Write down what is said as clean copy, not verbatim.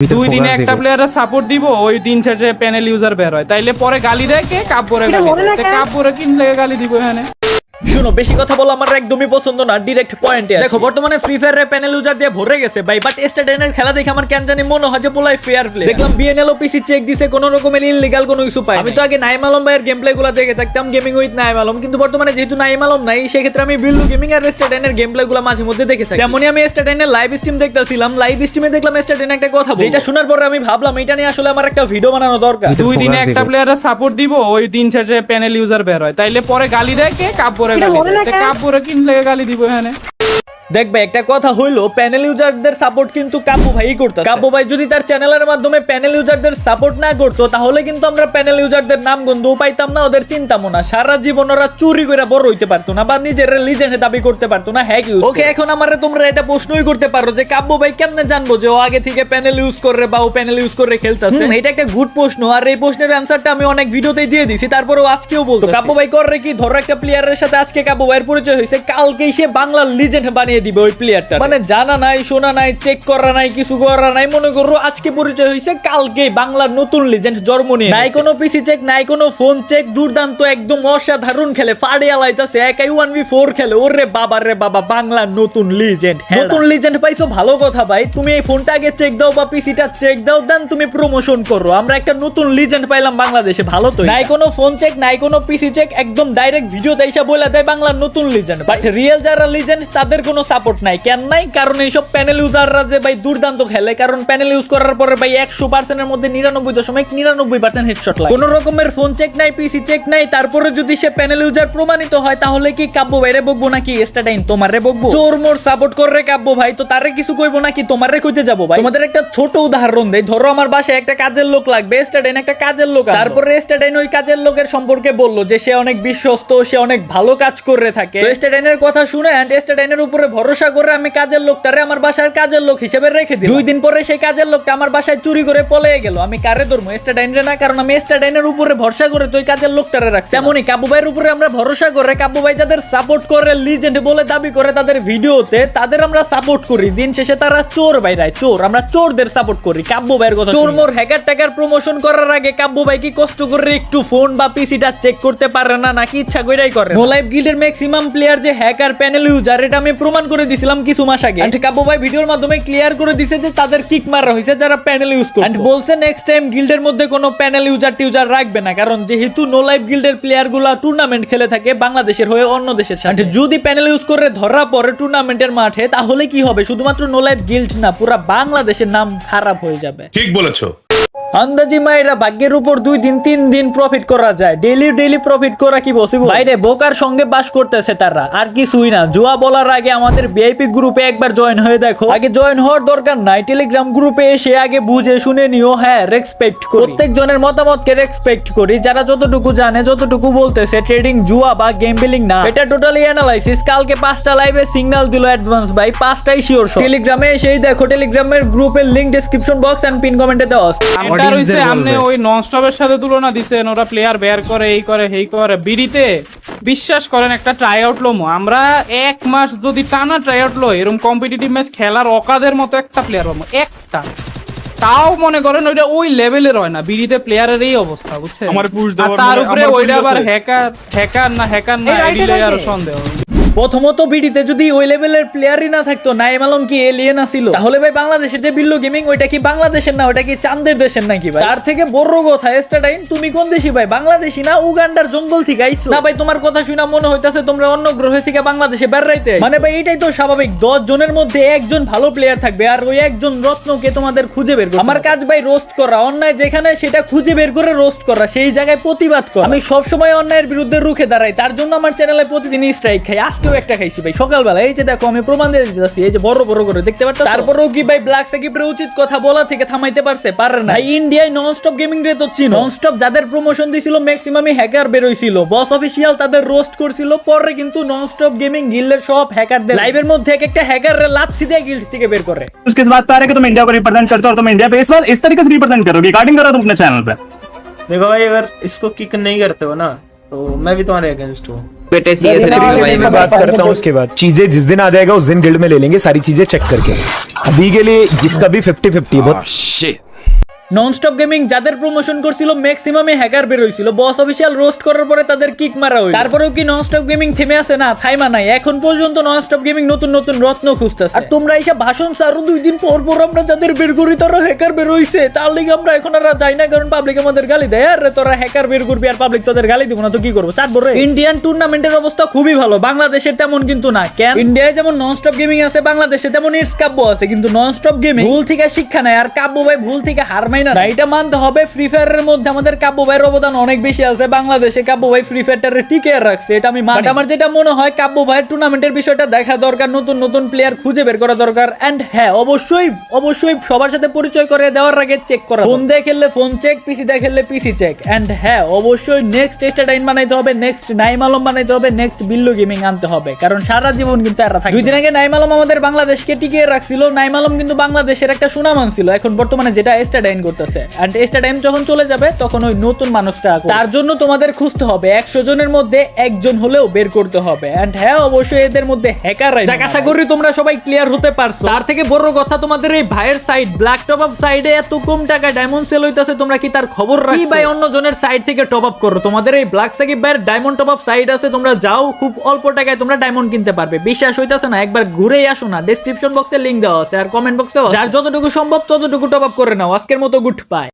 দুই দিনে একটা প্লেয়ারের সাপোর্ট দিব, ওই দিন শেষে প্যানেল ইউজার বের হয়, তাইলে পরে গালি দেয় কে? কাব্যরে গালি দেয়। কাব্যরে কিনলে গালি দিব এখানে। শুনো, বেশি কথা বলা আমার একদমই পছন্দ না, ডিরেক্ট পয়েন্টে দেখো। বর্তমানে ফ্রি ফায়ারের প্যানেল ইউজার দিয়ে ভরে গেছে ভাই, বাট স্টেডেনের খেলা দেখে আমার কেন জানি মনে হয় যে পোলাই ফেয়ার প্লে। দেখলাম বিএনএল পিসি চেক দিছে, কোন রকমের ইললিগাল কোনো ইস্যু পাই। আমি তো আগে নাইম আলম ভাইয়ের গেম প্লে গুলো দেখে থাকতাম, গেমিং উইথ নাইম আলম, কিন্তু বর্তমানে যেহেতু নাইম আলম নাই, সেক্ষেত্রে আমি বিল্লু গেমিং আর স্টেডেনের গেম প্লে গুলো মাঝে মধ্যে দেখে থাকি। তেমনই আমি স্টেডেনের লাইভ স্ট্রিম দেখতেছিলাম, লাইভ স্ট্রিমে দেখলাম স্টেডেন একটা কথা বলে, যেটা শোনার পরে আমি ভাবলাম এটা নিয়ে আসলে আমার একটা ভিডিও বানানো দরকার। দুই দিনে একটা প্লেয়ারের সাপোর্ট দিব, ওই দিন শেষে প্যানেল ইউজার বের হয়, তাইলে পরে গালি দেয় কে? কাব্যরে গালি দেয়। কাব্যরে কিনলে গালি দিব এখানে। দেখবে একটা কথা হইলো, প্যানেল ইউজারদের সাপোর্ট কিন্তু কাব্য ভাই করতো। কাব্য ভাই যদি তার চ্যানেলের মাধ্যমে প্যানেল ইউজারদের সাপোর্ট না করতো, তাহলে কিন্তু আমরা প্যানেল ইউজারদের নাম গন্ধও পাইতাম না, ওদের চিন্তামও না। সারা জীবন ওরা চুরি করে বড় হইতে পারতো না, বা নিজের লিজেন্ড দাবি করতে পারতো না। হ্যাঁ, ওকে, এখন আমারে তোমরা এটা প্রশ্নই করতে পারো যে কাব্য ভাই কেমনে জানবো যে ও আগে থেকে প্যানেল ইউজ করে বা ও প্যানেল ইউজ করে খেলতেছে? এটা একটা গুড প্রশ্ন, আর এই প্রশ্নের অ্যানসারটা আমি অনেক ভিডিওতেই দিয়ে দিছি, তারপরেও আজকেও বলতো কাব্য ভাই করে কি, ধরো একটা প্লেয়ারের সাথে আজকে কাব্য ভাইয়ের পরিচয় হয়েছে, কালকেই সে বাংলার লিজেন্ড বানিয়ে দিবে ওই প্লেয়ারটা। মানে জানা নাই, শোনা নাই, চেক করা নাই, কিছু করা নাই, মনে করো আজকে পরিচয় হয়েছে, কালকে বাংলার নতুন লিজেন্ড জন্ম নিয়ে। নাই কোনো পিসি চেক, নাই কোনো ফোন চেক, দুর্দান্ত একদম অসাধারণ খেলে, ফাড়িয়া লাইতাছে, একাই 1v4 খেলে। ওরে বাবা রে বাবা, বাংলার নতুন লিজেন্ড। নতুন লিজেন্ড পাইছো, ভালো কথা ভাই, তুমি এই ফোনটা আগে চেক দাও বা পিসিটা চেক দাও, দেন তুমি প্রমোশন করো। আমরা একটা নতুন লিজেন্ড পাইলাম বাংলাদেশে, ভালো তো। নাই কোনো ফোন চেক, নাই কোনো পিসি চেক, একদম ডাইরেক্ট ভিডিও দেইসা বলে দেয় বাংলার নতুন লিজেন্ড। বাট রিয়েল যারা লিজেন্ড তাদের কোনো সাপোর্ট নাই। কেন নাই? কারণ এইসব প্যানেল ইউজাররা যে ভাই দুর্দান্ত খেলে, কারণ প্যানেল ইউজ করার পরে ভাই 100% এর মধ্যে 99.99% হেডশট লাগে। কোন রকমের ফোন চেক নাই, পিসি চেক নাই, তারপরে যদি সে প্যানেল ইউজার প্রমাণিত হয়, তাহলে কি কাব্য ভাইরে বকবো নাকি স্টাডাইন তোমারে বকবো? চোর মোর সাপোর্ট করে কাব্য ভাই, তো তারে কিছু কইবো নাকি তোমারে কইতে যাবো ভাই? তোমাদের একটা ছোট উদাহরণ দেই, ধরো আমার বাসায় একটা কাজের লোক লাগবে, স্টাডাইন একটা কাজের লোক, তারপরে স্টাডাইন ওই কাজের লোকের সম্পর্কে বললো যে সে অনেক বিশ্বস্ত, সে অনেক ভালো কাজ করে থাকে। স্টাডাইনের কথা শুনে এন্ড স্টাডাইনের উপরে ভরসা করে আমি কাজের লোকটারে আমার বাসার কাজের লোক হিসেবে রেখে দিই। 2 দিন পরে সেই কাজের লোকটা আমার বাসায় চুরি করে পলায়ে গেল। আমি কারে ধরবো? স্টাডাইনরে না, কারণ আমি স্টাডাইনের উপরে ভরসা করে তো ওই কাজের লোকটারে রাখছি। তেমনই কাব্য ভাইয়ের উপরে আমরা ভরসা করে, কাব্য ভাই যাদের সাপোর্ট করে, লিজেন্ড বলে দাবি করে তাদের ভিডিওতে, তাদের আমরা সাপোর্ট করি। দিন শেষে তারা চোর ভাইরাই, চোর। আমরা চোরদের সাপোর্ট করি। কাব্য ভাইয়ের কথা, চোর মোর হ্যাকার ট্যাকার প্রমোশন করার আগে কাব্য ভাই কি কষ্ট করে একটু ফোন বা পিসিটা চেক করতে পারে না, নাকি ইচ্ছা কইরাই করে? নো লাইফ গিল্ডের ম্যাক্সিমাম প্লেয়ার যে হ্যাকার প্যানেল ইউজার, এটা আমি প্রমাণ করে দিছিলাম কিছু মাস আগে। কাব্য ভাই ভিডিওর মাধ্যমে ক্লিয়ার করে দিছে যে তাদের কিক মারা হয়েছে যারা প্যানেল ইউজ করে, এন্ড বলছে নেক্সট টাইম গিল্ডের মধ্যে কোনো প্যানেল ইউজার টিউজার রাখবে না, কারণ যেহেতু নো লাইফ গিল্ডের প্লেয়ার গুলা টুর্নামেন্ট খেলে থাকে বাংলাদেশের হয়ে অন্য দেশের সাথে, যদি প্যানেল ইউজ করে ধরা পড়ে টুর্নামেন্টের মাঠে, তাহলে কি হবে? শুধুমাত্র নো লাইফ গিল্ড না, পুরো বাংলাদেশের নাম খারাপ হয়ে যাবে। ঠিক বলেছো। আন্দাজি মাইরা ভাগ্যের উপর 2 দিন 3 দিন প্রফিট করা যায়, ডেইলি প্রফিট করা কি পসিবল? বাইরে বোকার সঙ্গে বাস করতেছে তারা, আর কিছুই না। জুয়া বলার আগে আমাদের ভিআইপি গ্রুপে একবার জয়েন হয়ে দেখো। আগে জয়েন হওয়ার দরকার নাই, টেলিগ্রাম গ্রুপে এসে আগে বুঝে শুনে নিও। হ্যাঁ, রেসপেক্ট করি, প্রত্যেক জনের মতামতকে রেসপেক্ট করি, যারা যতটুকু জানে, যতটুকু বলতেছে ট্রেডিং জুয়া বা গেম বিলিং না, এটা টোটালি অ্যানালাইসিস। কালকে 5টা লাইভে সিগন্যাল দিল অ্যাডভান্স ভাই, 5টাই শিওর। টেলিগ্রামে এসেই দেখো, টেলিগ্রামের গ্রুপের link description box and pin কমেন্টে দেওয়া আছে। আপনি ওই ননস্টপের সাথে তুলনা দিচ্ছেন, ওরা প্লেয়ার বের করে, এই করে এই করে। বিডিতে বিশ্বাস করেন একটা ট্রাই আউট লোমো, আমরা 1 মাস যদি টানা ট্রাই আউট লো, এরকম কম্পিটিটিভ ম্যাচ খেলার অকাদের মতো একটা প্লেয়ার পাবো, একটা। তাও মনে করেন ওইটা ওই লেভেলের হয় না। বিডিতে প্লেয়ারের এই অবস্থা, বুঝছেন? তার উপরে ওইটা আবার হ্যাকার না আইডি আর সন্দেহ। প্রথমত বিডিতে যদি ওই লেভেলের প্লেয়ারই না থাকতো, নাইম আলম কি এলিয়েন ছিল, তাহলে ভাই বাংলাদেশের যে বিল্লু গেমিং, ওইটা কি বাংলাদেশের না, ওইটা কি চাঁদের দেশের নাকি ভাই? তার থেকে বড় কথা, স্টাডাইন তুমি কোন দেশি ভাই? বাংলাদেশি না, উগান্ডার জঙ্গল থেকে আইছো না ভাই? তোমার কথা শুনে মনে হইতাছে তোমরা অন্য গ্রহ থেকে বাংলাদেশে বেড়াইতে। মানে ভাই এটাই তো স্বাভাবিক, 10 জনের মধ্যে একজন ভালো প্লেয়ার থাকবে, আর ওই একজন রত্নকে তোমাদের খুঁজে বের করা। আমার কাজ ভাই রোস্ট করা, অন্যায় যেখানে সেটা খুঁজে বের করে রোস্ট করা, সেই জায়গায় প্রতিবাদ করা। আমি সবসময় অন্যায়ের বিরুদ্ধে রুখে দাঁড়াই, তার জন্য আমার চ্যানেলে প্রতিদিনই স্ট্রাইক খাই। আজকেও একটা খাইছি ভাই সকালবেলা। এই যে দেখো, আমি প্রমাণ দিয়ে দিতেছি, এই যে বড় বড় করে দেখতে পাচ্ছ। তারপরেও কি ভাই ব্ল্যাক সাকিবের উচিত কথা বলা থেকে থামাইতে পারছে? পারে না। ইন্ডিয়ায় ননস্টপ গেমিং রে তো চিনো, ননস্টপ যাদের প্রমোশন দিছিল ম্যাক্সিমামই হ্যাকার বের হইছিল। বস অফিশিয়াল তাদের রোস্ট করছিল, পরে কিন্তু ননস্টপ গেমিং গিল্ডের সব হ্যাকারদের লাইভের মধ্যে এক একটা হ্যাকার রে लात দিয়ে গিল্ড থেকে বের করে। उसके बाद पे आ रहा है कि तुम इंडिया को रिप्रेजेंट करते हो और तुम इंडिया पे इस बार इस तरीके से रिप्रेजेंट करोगे, रिकॉर्डिंग करो तुम अपने चैनल पे। देखो भाई, अगर इसको किक नहीं करते हो ना, तो मैं भी तुम्हारे अगेंस्ट हूँ। पेटे सीएस मैं बात करता हूँ उसके बाद चीजें जिस दिन आ जाएगा उस दिन गिल्ड में ले लेंगे सारी चीजें चेक करके अभी के लिए इसका भी 50-50 बहुत ননস্টপ গেমিং যাদের প্রমোশন করছিল ম্যাক্সিমামে হ্যাকার বের হইছিল বস অফিশিয়াল রোস্ট করার পরে তাদের কিক মারা হইল তারপরেও কি ননস্টপ গেমিং থেমে আছে না থাইমা নাই এখন পর্যন্ত ননস্টপ গেমিং নতুন নতুন রত্ন খুঁজতেছে আর তোমরা এসে ভাষণ সারো 2 দিন পর পর আমরা যাদের বের করি তারা হ্যাকার বের হইছে তার লাগি আমরা এখন আর যাই না কারণ পাবলিক আমাদের গালি দেয় আরে তোরা হ্যাকার বের করবি আর পাবলিক তোদের গালি দিব না তো কি করব চাট বরে ইন্ডিয়ান টুর্নামেন্টের অবস্থা খুবই ভালো বাংলাদেশের তেমন কিন্তু না কেন ইন্ডিয়ায় যেমন ননস্টপ গেমিং আছে বাংলাদেশে তেমন ইটস কাব্য আছে কিন্তু ননস্টপ গেমিং ভুল থেকে শিক্ষা নেয় আর কাব্য ভাই ভুল থেকে হার মাইনা না এটা মানতে হবে ফ্রি ফায়ারের মধ্যে আমাদের কাব্য ভাইয়ের অবদান অনেক বেশি আছে বাংলাদেশে কাব্য ভাই ফ্রি ফায়ারটারে টিকে রাখছে এটা আমি মানি আমার যেটা মনে হয় কাব্য ভাইয়ের টুর্নামেন্টের বিষয়টা দেখা দরকার নতুন নতুন প্লেয়ার খুঁজে বের করা দরকার এন্ড হ্যাঁ অবশ্যই সবার সাথে পরিচয় করে দেওয়ার আগে চেক করা ফোন দিয়ে খেললে ফোন চেক পিসি দিয়ে খেললে পিসি চেক এন্ড হ্যাঁ অবশ্যই নেক্সট স্টাডাইন বানাইতে হবে নেক্সট নাইম আলম বানাইতে হবে নেক্সট বিল্লু গেমিং আনতে হবে কারণ সারা জীবন কিন্তু এরা থাকে 2 দিন আগে নাইম আলম আমাদের বাংলাদেশকে টিকিয়ে রাখছিল নাইম আলম কিন্তু বাংলাদেশের একটা সুনাম আনছিল এখন বর্তমানে যেটা স্টাডাইন করতেছে এন্ড স্টাডাইন যখন চলে যাবে তখন ওই নতুন মানুষটা তার জন্য তোমাদের খুঁজতে হবে 100 জনের মধ্যে একজন হলেও বের করতে হবে এন্ড হ্যাঁ অবশ্যই এদের মধ্যে হ্যাকার যাক আশা করি তোমরা সবাই ক্লিয়ার হতে পারছো তার থেকে বড় কথা তোমাদের এই ভাইয়ের সাইড ব্ল্যাক টপ আপ সাইডে এত কম টাকা ডায়মন্ড সেল হইতাছে তোমরা কি তার খবর রাখছো কি ভাই অন্য জনের সাইড থেকে টপ আপ করো তোমাদের এই ব্ল্যাক সাকিব ভাইয়ের ডায়মন্ড টপ আপ সাইড আছে তোমরা যাও খুব অল্প টাকায় তোমরা ডায়মন্ড কিনতে পারবে বিশ্বাস হইতাছে না একবার ঘুরেই আসো না ডেসক্রিপশন বক্সে লিংক দেওয়া আছে আর কমেন্ট বক্সে যার যতটুকু সম্ভব ততটুকু টপ আপ করে নাও আজকের মতো গুড বাই